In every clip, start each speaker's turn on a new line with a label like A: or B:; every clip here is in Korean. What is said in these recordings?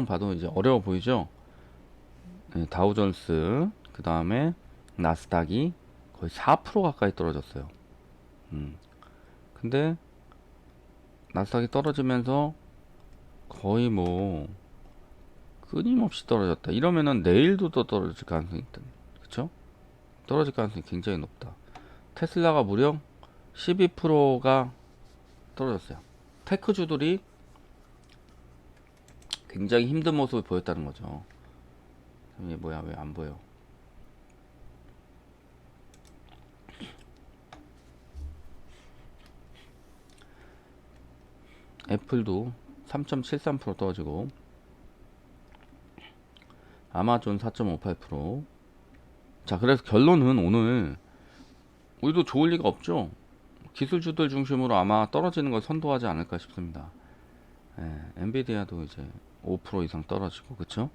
A: 차트상 봐도 이제 어려워 보이죠? 네, 다우존스, 그 다음에 나스닥이 거의 4% 가까이 떨어졌어요. 근데 나스닥이 떨어지면서 거의 뭐 끊임없이 떨어졌다. 이러면은 내일도 또 떨어질 가능성이 있다. 그쵸? 떨어질 가능성이 굉장히 높다. 테슬라가 무려 12%가 떨어졌어요. 테크주들이 굉장히 힘든 모습을 보였다는 거죠. 이게 뭐야, 왜 안 보여? 애플도 3.73% 떨어지고, 아마존 4.58%. 자, 그래서 결론은 오늘 우리도 좋을 리가 없죠. 기술주들 중심으로 아마 떨어지는 걸 선도하지 않을까 싶습니다. 엔비디아도 이제 5% 이상 떨어지고, 그쵸?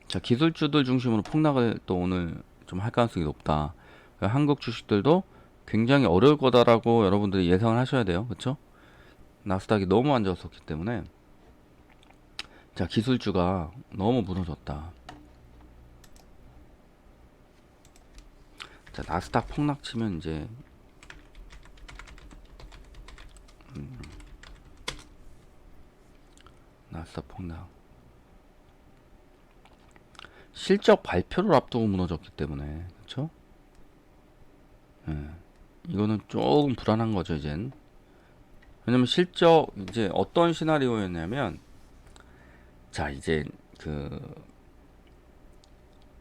A: 자, 기술주들 중심으로 폭락을 또 오늘 좀 할 가능성이 높다. 한국 주식들도 굉장히 어려울 거다라고 여러분들이 예상을 하셔야 돼요. 그쵸? 나스닥이 너무 안 좋았었기 때문에. 자, 기술주가 너무 무너졌다. 자, 나스닥 폭락 치면 이제 나스닥 폭락. 실적 발표를 앞두고 무너졌기 때문에, 그쵸? 이거는 조금 불안한 거죠, 이젠. 왜냐면 실적, 이제 어떤 시나리오였냐면, 자, 이제 그,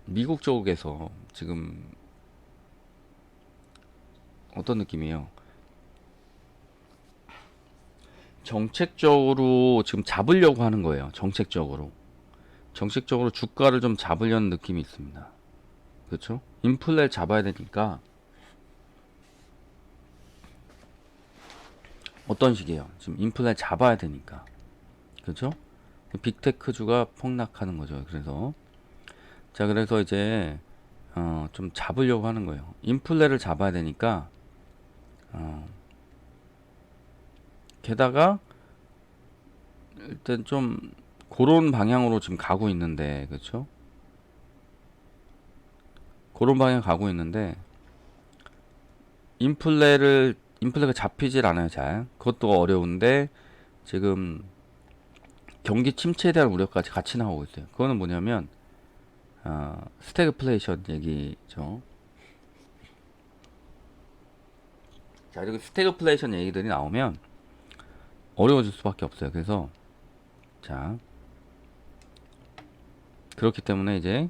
A: 미국 쪽에서 지금 어떤 느낌이에요? 정책적으로 지금 잡으려고 하는 거예요. 정책적으로. 정책적으로 주가를 좀 잡으려는 느낌이 있습니다. 그렇죠? 인플레 잡아야 되니까 어떤 식이에요? 지금 인플레 잡아야 되니까. 그렇죠? 빅테크주가 폭락하는 거죠. 그래서 자, 그래서 이제 좀 잡으려고 하는 거예요. 인플레를 잡아야 되니까 게다가 일단 좀 그런 방향으로 지금 가고 있는데, 그렇죠? 그런 방향 가고 있는데 인플레가 잡히질 않아요. 잘. 그것도 어려운데 지금 경기 침체에 대한 우려까지 같이 나오고 있어요. 그거는 뭐냐면 스태그플레이션 얘기죠. 자, 그리고 스태그플레이션 얘기들이 나오면 어려워질 수밖에 없어요. 그래서 자, 그렇기 때문에 이제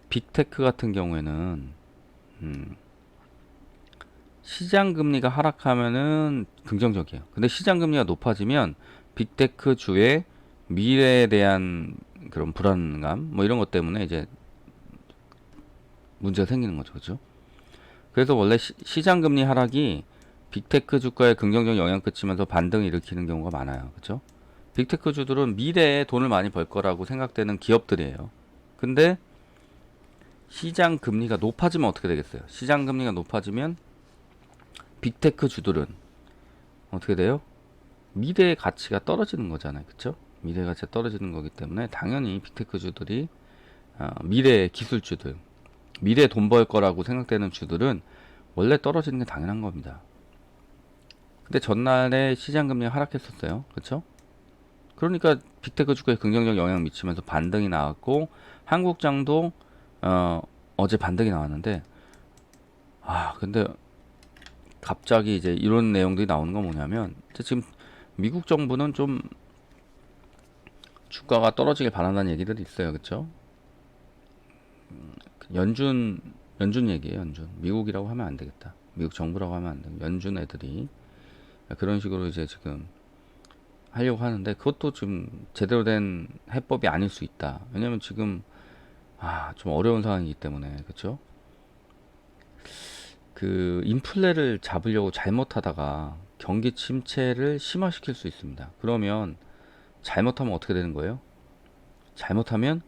A: 빅테크 같은 경우에는 시장 금리가 하락하면은 긍정적이에요. 근데 시장 금리가 높아지면 빅테크 주의 미래에 대한 그런 불안감 뭐 이런 것 때문에 이제 문제가 생기는 거죠. 그렇죠? 그래서 원래 시장 금리 하락이 빅테크 주가에 긍정적 영향 끼치면서 반등을 일으키는 경우가 많아요. 그렇죠? 빅테크 주들은 미래에 돈을 많이 벌 거라고 생각되는 기업들이에요. 근데 시장 금리가 높아지면 어떻게 되겠어요? 시장 금리가 높아지면 빅테크 주들은 어떻게 돼요? 미래의 가치가 떨어지는 거잖아요. 그쵸? 미래 가치가 떨어지는 거기 때문에 당연히 빅테크 주들이 미래의 기술주들, 미래에 돈 벌 거라고 생각되는 주들은 원래 떨어지는 게 당연한 겁니다. 근데 전날에 시장 금리가 하락했었어요. 그쵸? 그러니까 빅테크 주가에 긍정적 영향 미치면서 반등이 나왔고 한국장도 어제 반등이 나왔는데 근데 갑자기 이제 이런 내용들이 나오는 건 뭐냐면 지금 미국 정부는 좀 주가가 떨어지길 바란다는 얘기들이 있어요. 그쵸? 연준, 연준 얘기예요. 연준. 미국이라고 하면 안 되겠다. 미국 정부라고 하면 안 돼. 연준 애들이 그런 식으로 이제 지금 하려고 하는데 그것도 지금 제대로 된 해법이 아닐 수 있다. 왜냐면 지금 좀 어려운 상황이기 때문에. 그쵸? 그 인플레를 잡으려고 잘못하다가 경기 침체를 심화시킬 수 있습니다. 그러면 잘못하면 어떻게 되는 거예요? 잘못하면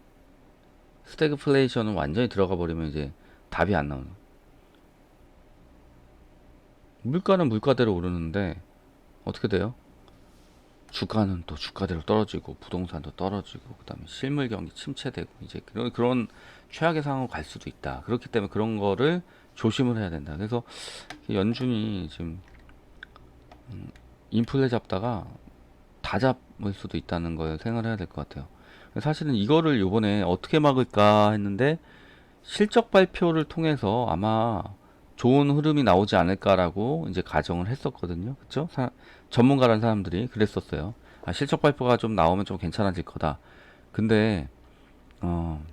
A: 스태그플레이션은 완전히 들어가 버리면 이제 답이 안 나오는. 물가는 물가대로 오르는데 어떻게 돼요? 주가는 또 주가대로 떨어지고 부동산도 떨어지고 그다음에 실물 경기 침체되고 이제 그런 최악의 상황으로 갈 수도 있다. 그렇기 때문에 그런 거를 조심을 해야 된다. 그래서 연준이 지금 인플레 잡다가 다 잡을 수도 있다는 걸 생각을 해야 될 것 같아요. 사실은 이거를 요번에 어떻게 막을까 했는데 실적 발표를 통해서 아마 좋은 흐름이 나오지 않을까라고 이제 가정을 했었거든요. 그쵸? 전문가라는 사람들이 그랬었어요. 아, 실적 발표가 좀 나오면 좀 괜찮아질 거다. 근데, 어,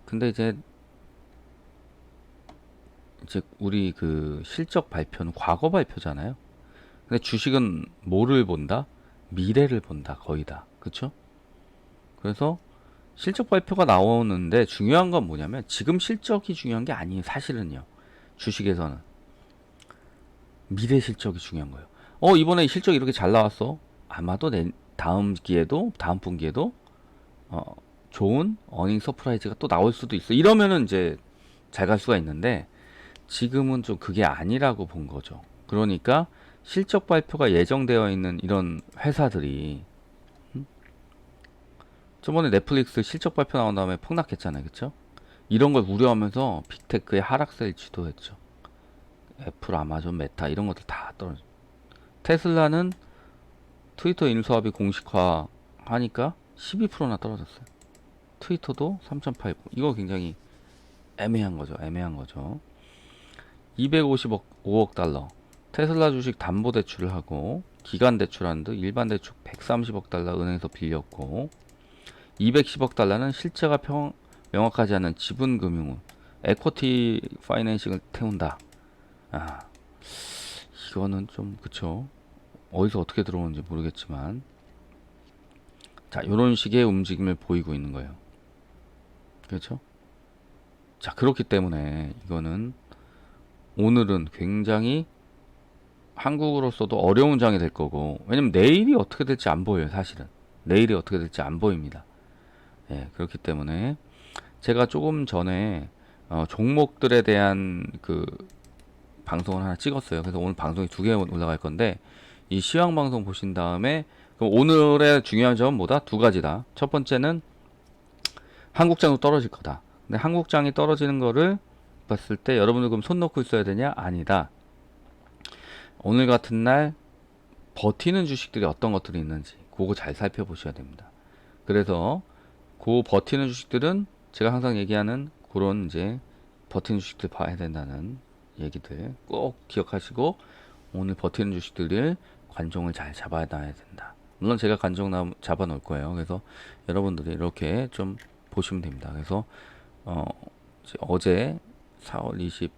A: 근데 이제 우리 그 실적 발표는 과거 발표잖아요. 근데 주식은 뭐를 본다? 미래를 본다, 거의 다. 그쵸? 그래서 실적 발표가 나오는데 중요한 건 뭐냐면 지금 실적이 중요한 게 아니에요. 사실은요. 주식에서는. 미래 실적이 중요한 거예요. 이번에 실적이 이렇게 잘 나왔어. 아마도 다음 기회도, 다음 분기에도, 어, 좋은 어닝 서프라이즈가 또 나올 수도 있어. 이러면은 이제 잘 갈 수가 있는데, 지금은 좀 그게 아니라고 본 거죠. 그러니까 실적 발표가 예정되어 있는 이런 회사들이, 저번에 넷플릭스 실적 발표 나온 다음에 폭락했잖아요. 그쵸? 이런 걸 우려하면서 빅테크의 하락세를 주도했죠. 애플, 아마존, 메타 이런 것들 다 떨어져. 테슬라는 트위터 인수합이 공식화 하니까 12%나 떨어졌어요. 트위터도 3.89. 이거 굉장히 애매한 거죠. 애매한 거죠. 250억, 5억 달러. 테슬라 주식 담보 대출을 하고 기간 대출한 듯 일반 대출 130억 달러 은행에서 빌렸고 210억 달러는 실체가 명확하지 않은 지분 금융 에쿼티 파이낸싱을 태운다. 아, 이거는 좀 그쵸. 어디서 어떻게 들어오는지 모르겠지만 자, 요런 식의 움직임을 보이고 있는 거예요. 그렇죠? 자, 그렇기 때문에 이거는 오늘은 굉장히 한국으로서도 어려운 장이 될 거고, 왜냐면 내일이 어떻게 될지 안 보여요, 사실은. 내일이 어떻게 될지 안 보입니다. 예, 그렇기 때문에 제가 조금 전에 종목들에 대한 그 방송을 하나 찍었어요. 그래서 오늘 방송이 2개 올라갈 건데 이 시황 방송 보신 다음에 그럼 오늘의 중요한 점은 뭐다? 2가지다. 첫 번째는 한국장도 떨어질 거다. 근데 한국장이 떨어지는 거를 봤을 때 여러분들 그럼 손 놓고 있어야 되냐? 아니다. 오늘 같은 날 버티는 주식들이 어떤 것들이 있는지 그거 잘 살펴보셔야 됩니다. 그래서 그 버티는 주식들은 제가 항상 얘기하는 그런 이제 버티는 주식들 봐야 된다는 얘기들 꼭 기억하시고 오늘 버티는 주식들을 관종을 잘 잡아야 된다. 물론 제가 관종 잡아 놓을 거예요. 그래서 여러분들이 이렇게 좀 보시면 됩니다. 그래서 어제 4월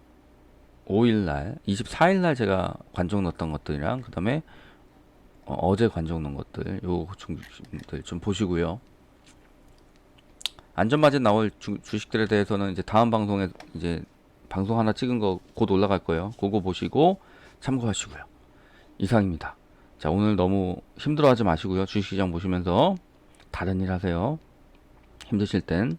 A: 25일 날, 24일 날 제가 관종 넣었던 것들이랑 그다음에 어제 관종 넣은 것들 요 중들 좀 보시고요. 안전마진 나올 주식들에 대해서는 이제 다음 방송에 이제 방송 하나 찍은 거 곧 올라갈 거예요. 그거 보시고 참고하시고요. 이상입니다. 자, 오늘 너무 힘들어하지 마시고요. 주식시장 보시면서 다른 일 하세요. 힘드실 땐.